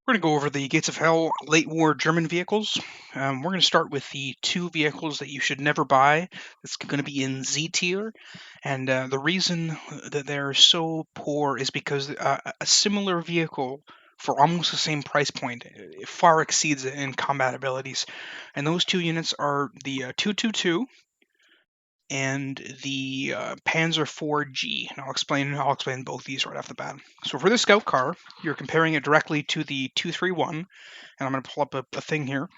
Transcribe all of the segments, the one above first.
We're going to go over the Gates of Hell late war German vehicles. We're going to start with the two vehicles that you should never buy. It's going to be in Z tier. And the reason that they're so poor is because a similar vehicle for almost the same price point it far exceeds it in combat abilities. And those two units are the 222 and the Panzer IV-G. And I'll explain both these right off the bat. So for the scout car, you're comparing it directly to the 231, and I'm going to pull up a thing here.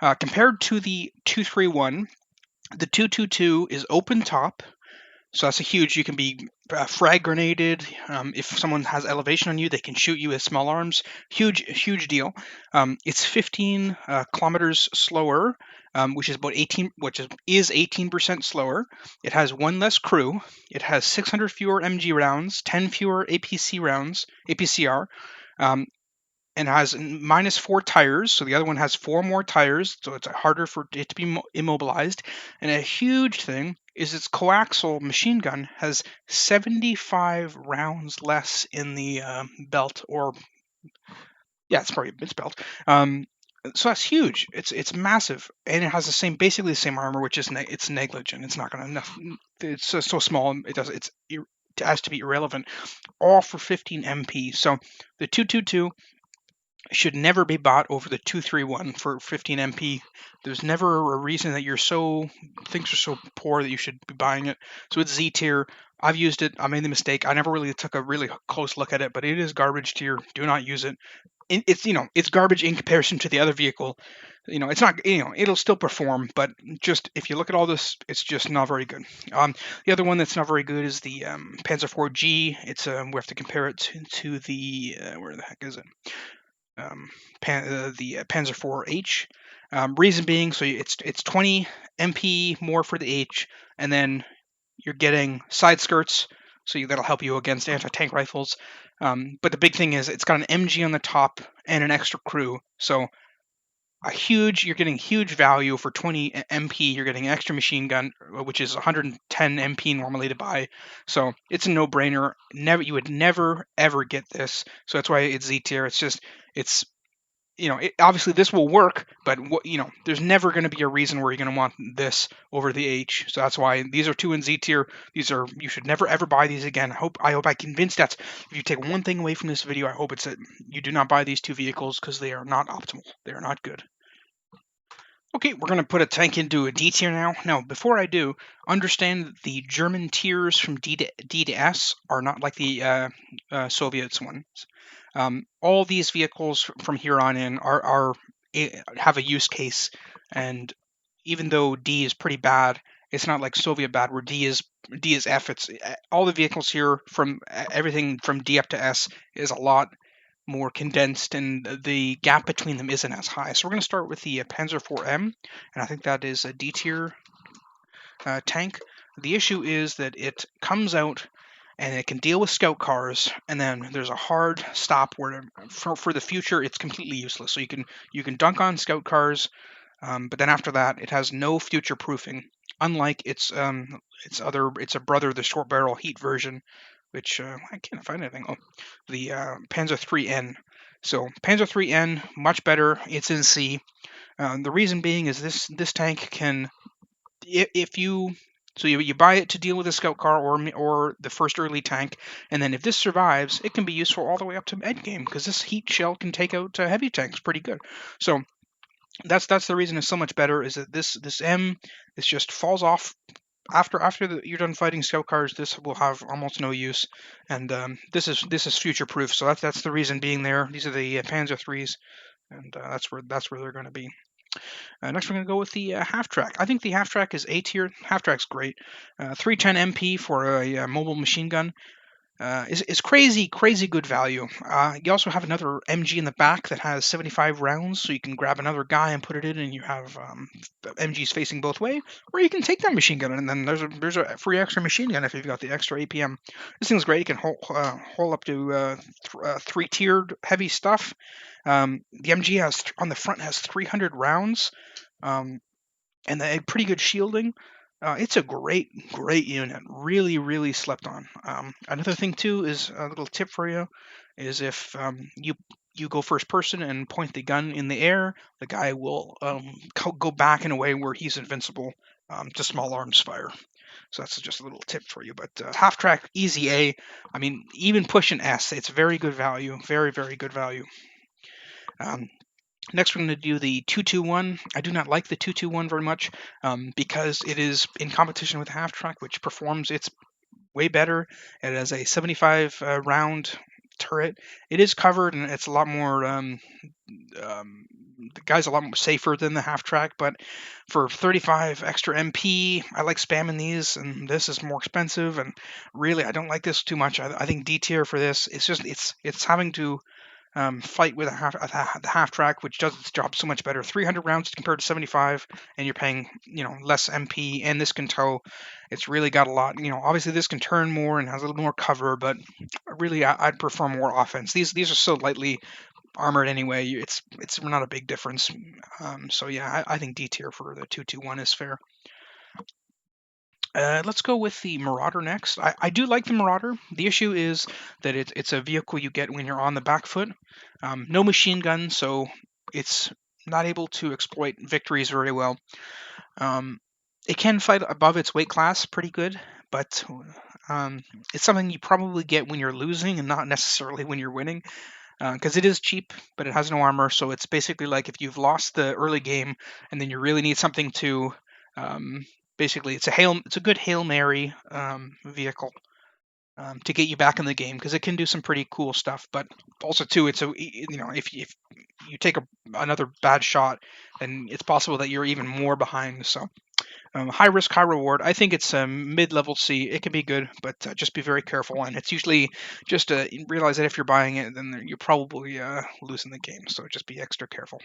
Compared to the 231, the 222 is open top. So that's a huge. You can be frag grenaded. If someone has elevation on you, they can shoot you with small arms. Huge deal. It's 15 kilometers slower, which is about 18, which is 18% slower. It has one less crew. It has 600 fewer MG rounds, 10 fewer APC rounds, APCR. And has minus 4 tires. So the other one has 4 more tires, so it's harder for it to be immobilized. And a huge thing is its coaxial machine gun has 75 rounds less in the belt, or yeah, it's belt. So that's huge. It's massive, and it has basically the same armor, which is it's negligent. It's not going to enough. It's so small. It has to be irrelevant. All for 15 MP. So the 222 should never be bought over the 231 for 15 MP. There's never a reason that things are so poor that you should be buying it. So it's Z tier. I've used it. I made the mistake. I never really took a really close look at it, but it is garbage tier. Do not use it. It's garbage in comparison to the other vehicle. It's not. It'll still perform, but just if you look at all this, it's just not very good. The other one that's not very good is the Panzer IV-G. We have to compare it to the where the heck is it? The Panzer IV-H. Reason being, so it's 20 MP more for the H, and then you're getting side skirts, so that'll help you against anti-tank rifles. But the big thing is it's got an MG on the top and an extra crew, so you're getting huge value for 20 MP. You're getting an extra machine gun, which is 110 MP normally to buy. So it's a no-brainer. You would never ever get this. So that's why it's Z tier. It's obviously this will work, but there's never going to be a reason where you're going to want this over the H. So that's why these are two in Z tier. You should never ever buy these again. I hope I convinced that. If you take one thing away from this video, I hope it's that you do not buy these two vehicles because they are not optimal. They are not good. Okay, we're going to put a tank into a D tier now. Now, before I do, understand the German tiers from D to S are not like the Soviets ones. All these vehicles from here on in have a use case, and even though D is pretty bad, it's not like Soviet bad where D is F. It's all the vehicles here from everything from D up to S is a lot more condensed, and the gap between them isn't as high. So we're going to start with the Panzer IV-M, and I think that is a D tier tank. The issue is that it comes out and it can deal with scout cars, and then there's a hard stop where for the future it's completely useless. So you can dunk on scout cars, but then after that it has no future proofing. Unlike its a brother, the short barrel heat version, which I can't find anything. Oh, the Panzer III-N. So Panzer III-N, much better. It's in C. The reason being is this tank can, if you so you buy it to deal with a scout car or the first early tank, and then if this survives, it can be useful all the way up to end game because this heat shell can take out heavy tanks pretty good. So that's the reason it's so much better. Is that this M is just falls off after you're done fighting scout cars. This will have almost no use, and this is future proof. So that's the reason being there. These are the Panzer IIIs, and that's where they're going to be. Next, we're going to go with the half track. I think the half track is A tier. Half track's great. 310 MP for a mobile machine gun is crazy good value. You also have another MG in the back that has 75 rounds, so you can grab another guy and put it in, and you have MGs facing both way. Or you can take that machine gun, and then there's a free extra machine gun if you've got the extra APM. This thing's great. It can hold up to 3-tiered heavy stuff. The MG on the front has 300 rounds, and a pretty good shielding. It's a great unit. Really slept on. Another thing too is a little tip for you is if you you go first person and point the gun in the air, the guy will go back in a way where he's invincible to small arms fire. So that's just a little tip for you. But half track, easy A. I mean, even push an S, it's very good value. Very, very good value. Next, we're going to do the 221. I do not like the 221 very much because it is in competition with half track, which performs its way better. It has a 75 round turret. It is covered and it's a lot more. The guy's a lot more safer than the half track, but for 35 extra MP, I like spamming these, and this is more expensive. And really, I don't like this too much. I think D tier for this. It's having to fight with the half track, which does its job so much better. 300 rounds compared to 75, and you're paying less MP, and this can tow. It's really got a lot. Obviously this can turn more and has a little more cover, but really I'd prefer more offense. These are so lightly armored anyway. It's not a big difference. So yeah, I think D tier for the 221 is fair. Let's go with the Marauder next. I do like the Marauder. The issue is that it's a vehicle you get when you're on the back foot. No machine gun, so it's not able to exploit victories very well. It can fight above its weight class pretty good, but it's something you probably get when you're losing and not necessarily when you're winning. Because it is cheap, but it has no armor, so it's basically like if you've lost the early game and then you really need something to basically it's a good Hail Mary vehicle to get you back in the game because it can do some pretty cool stuff. But also too, if you take another bad shot, then it's possible that you're even more behind. So high risk, high reward. I think it's a mid-level C. It can be good, but just be very careful. And it's usually just realize that if you're buying it, then you're probably losing the game. So just be extra careful.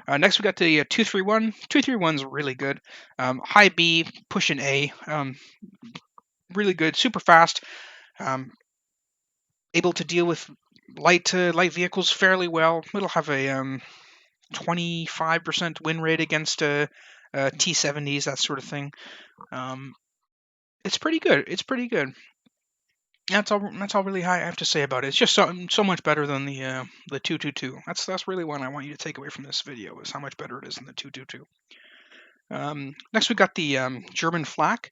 Next, we got the 231. 231's really good. High B, push an A. Really good, super fast. Able to deal with light vehicles fairly well. It'll have a 25% win rate against T70s, that sort of thing. It's pretty good. It's pretty good. That's all really high I have to say about it. It's just so much better than the 222. That's really what I want you to take away from this video is how much better it is than the 222. Next we got the German flak.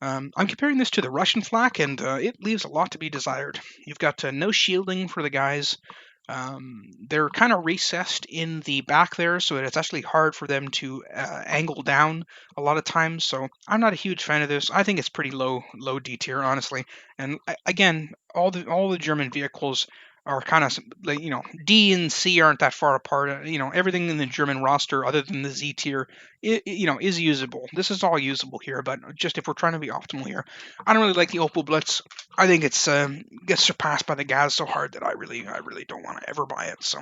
I'm comparing this to the Russian flak, and it leaves a lot to be desired. You've got no shielding for the guys. They're kind of recessed in the back there, so it's actually hard for them to angle down a lot of times. So I'm not a huge fan of this. I think it's pretty low D tier, honestly. And again, all the German vehicles are kind of like D and C aren't that far apart. Everything in the German roster other than the Z tier, is usable. This is all usable here, but just if we're trying to be optimal here, I don't really like the Opel Blitz. I think it's gets surpassed by the Gaz so hard that I really don't want to ever buy it. So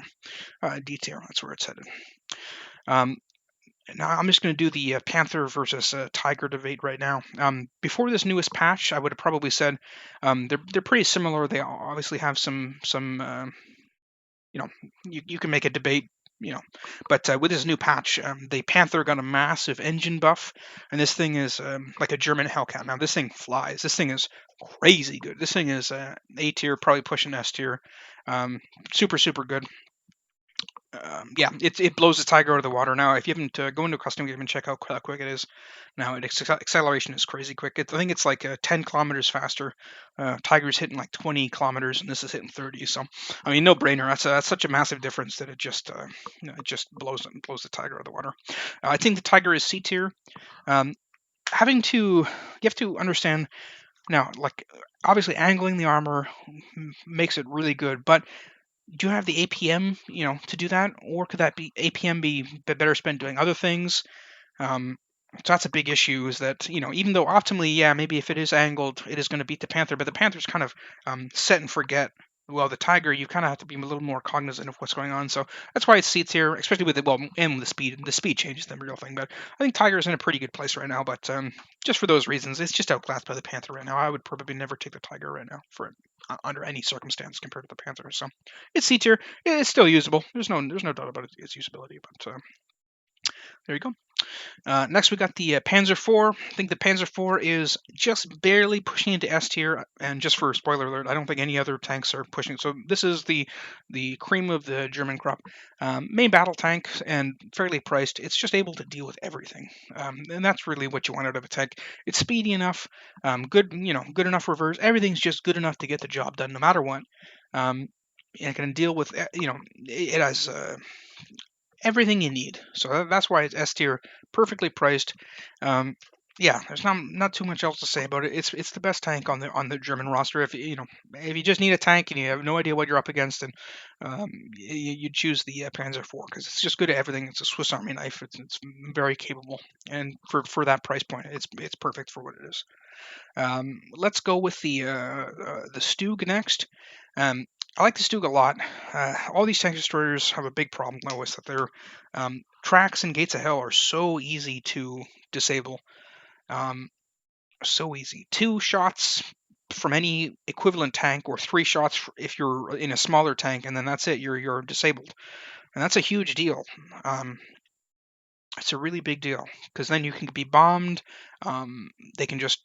D tier, that's where it's headed. Now I'm just going to do the Panther versus Tiger debate right now. Before this newest patch, I would have probably said they're pretty similar. They obviously have some you can make a debate, but with this new patch, the Panther got a massive engine buff, and this thing is like a German Hellcat. Now this thing flies. This thing is crazy good. This thing is A tier, probably pushing S tier. Super good. Yeah, it blows the Tiger out of the water. Now, if you haven't go into a custom game and check out how quick it is. Now, its acceleration is crazy quick. I think it's like 10 kilometers faster. Tiger's hitting like 20 kilometers, and this is hitting 30. So, I mean, no brainer. That's such a massive difference that it just blows the Tiger out of the water. I think the Tiger is C tier. You have to understand now, like obviously angling the armor makes it really good, but do you have the APM, to do that, or could that be APM be better spent doing other things? So that's a big issue. Is that even though optimally, yeah, maybe if it is angled, it is going to beat the Panther, but the Panther's kind of set and forget. Well, the Tiger, you kind of have to be a little more cognizant of what's going on. So that's why it seats here, especially with the speed. The speed changes the real thing, but I think Tiger's in a pretty good place right now. But just for those reasons, it's just outclassed by the Panther right now. I would probably never take the Tiger right now for under any circumstance compared to the Panther. So it's C tier. It's still usable. There's no doubt about its usability. But there you go. Next, we got the Panzer IV. I think the Panzer IV is just barely pushing into S tier. And just for spoiler alert, I don't think any other tanks are pushing. So this is the cream of the German crop. Main battle tank and fairly priced. It's just able to deal with everything, and that's really what you want out of a tank. It's speedy enough, good good enough reverse. Everything's just good enough to get the job done, no matter what. And it can deal with it has everything you need. So that's why it's S tier, perfectly priced. Um, yeah, there's not too much else to say about it. It's the best tank on the German roster. If you just need a tank and you have no idea what you're up against, then you choose the Panzer IV because it's just good at everything. It's a Swiss Army knife. It's very capable, and for that price point, it's perfect for what it is. Let's go with the Stug next. I like the Stug a lot. All these tank destroyers have a big problem though, is that their tracks and gates of hell are so easy to disable. Um, so easy. 2 shots from any equivalent tank, or 3 shots if you're in a smaller tank, and then that's it. You're disabled, and that's a huge deal. It's a really big deal because then you can be bombed. They can just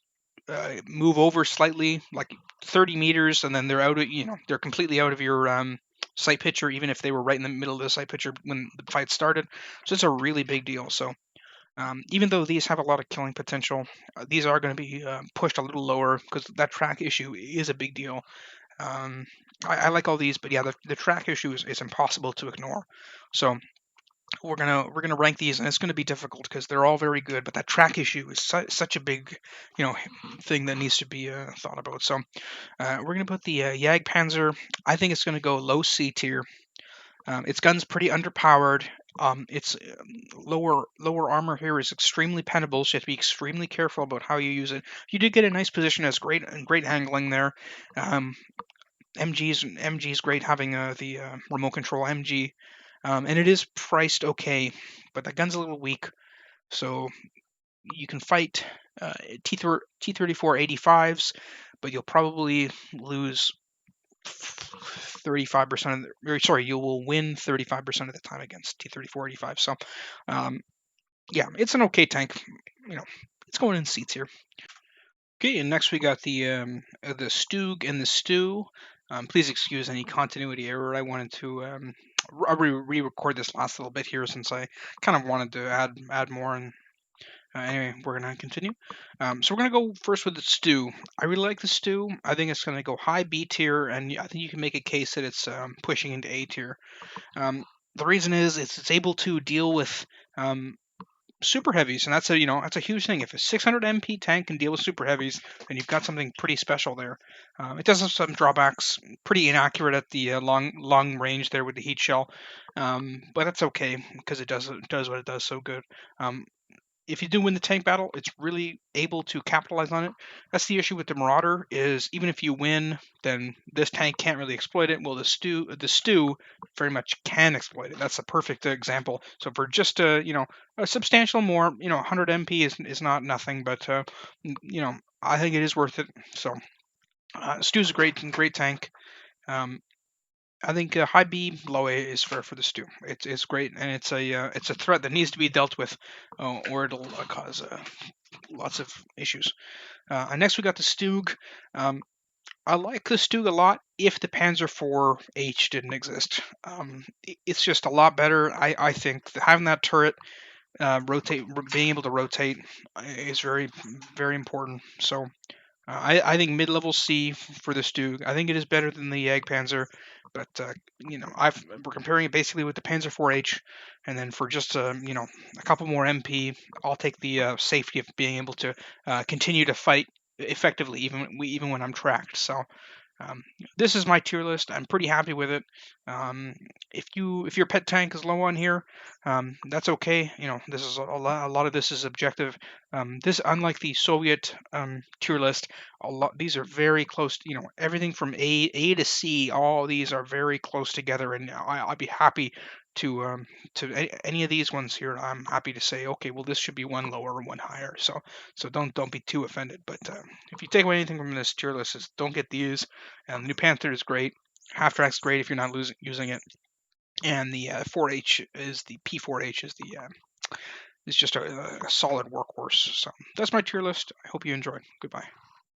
move over slightly, like 30 meters, and then they're out of they're completely out of your sight picture, even if they were right in the middle of the sight picture when the fight started. So it's a really big deal. So even though these have a lot of killing potential, these are going to be pushed a little lower because that track issue is a big deal. Um, I like all these, but yeah, the track issue is impossible to ignore. So we're gonna rank these, and it's gonna be difficult because they're all very good, but that track issue is such a big, thing that needs to be thought about. So we're gonna put the Jagdpanzer. I think it's gonna go low C tier. Its gun's pretty underpowered. Its lower armor here is extremely penable, so you have to be extremely careful about how you use it. You did get a nice position as great angling there. MG's great having the remote control MG. And it is priced okay, but the gun's a little weak, so you can fight T-34 85s, but you'll probably lose 35% of the, or sorry, you will win 35% of the time against T-34 85. So, yeah, it's an okay tank. It's going in seats here. Okay, and next we got the Stug and the Stew. Please excuse any continuity error. I wanted to re-record this last little bit here since I kind of wanted to add more. And anyway, we're gonna continue. So we're gonna go first with the Stew. I really like the Stew. I think it's gonna go high B tier, and I think you can make a case that it's pushing into A tier. The reason is it's able to deal with super heavies, and that's a huge thing. If a 600 MP tank can deal with super heavies, then you've got something pretty special there. It does have some drawbacks, pretty inaccurate at the long range there with the heat shell, but that's okay because it does what it does so good. If you do win the tank battle, it's really able to capitalize on it. That's the issue with the Marauder, is even if you win, then this tank can't really exploit it. Well, the Stew very much can exploit it. That's a perfect example. So for just a substantial more, 100 MP is not nothing, but I think it is worth it. So Stew's a great tank. I think high B, low A is for the Stew. It's great, and it's a threat that needs to be dealt with, or it'll cause lots of issues. And next we got the Stug. I like the Stug a lot if the Panzer IV-H didn't exist. It's just a lot better. I think that having that turret being able to rotate is very, very important. So I think mid-level C for the Stug. I think it is better than the Jagdpanzer, but we're comparing it basically with the Panzer IV-H, and then for just a couple more MP, I'll take the safety of being able to continue to fight effectively even when I'm tracked. So um, this is my tier list. I'm pretty happy with it. If your pet tank is low on here, that's okay. This is a lot of this is objective. This, unlike the Soviet tier list, these are very close. Everything from A to C, all these are very close together, and I'd be happy to any of these ones here. I'm happy to say, okay, well, this should be one lower or one higher. So don't be too offended. But if you take away anything from this tier list, is don't get these. The new Panther is great. Half track's great if you're not using it, and the 4H is the P4H is is just a solid workhorse. So that's my tier list. I hope you enjoyed. Goodbye.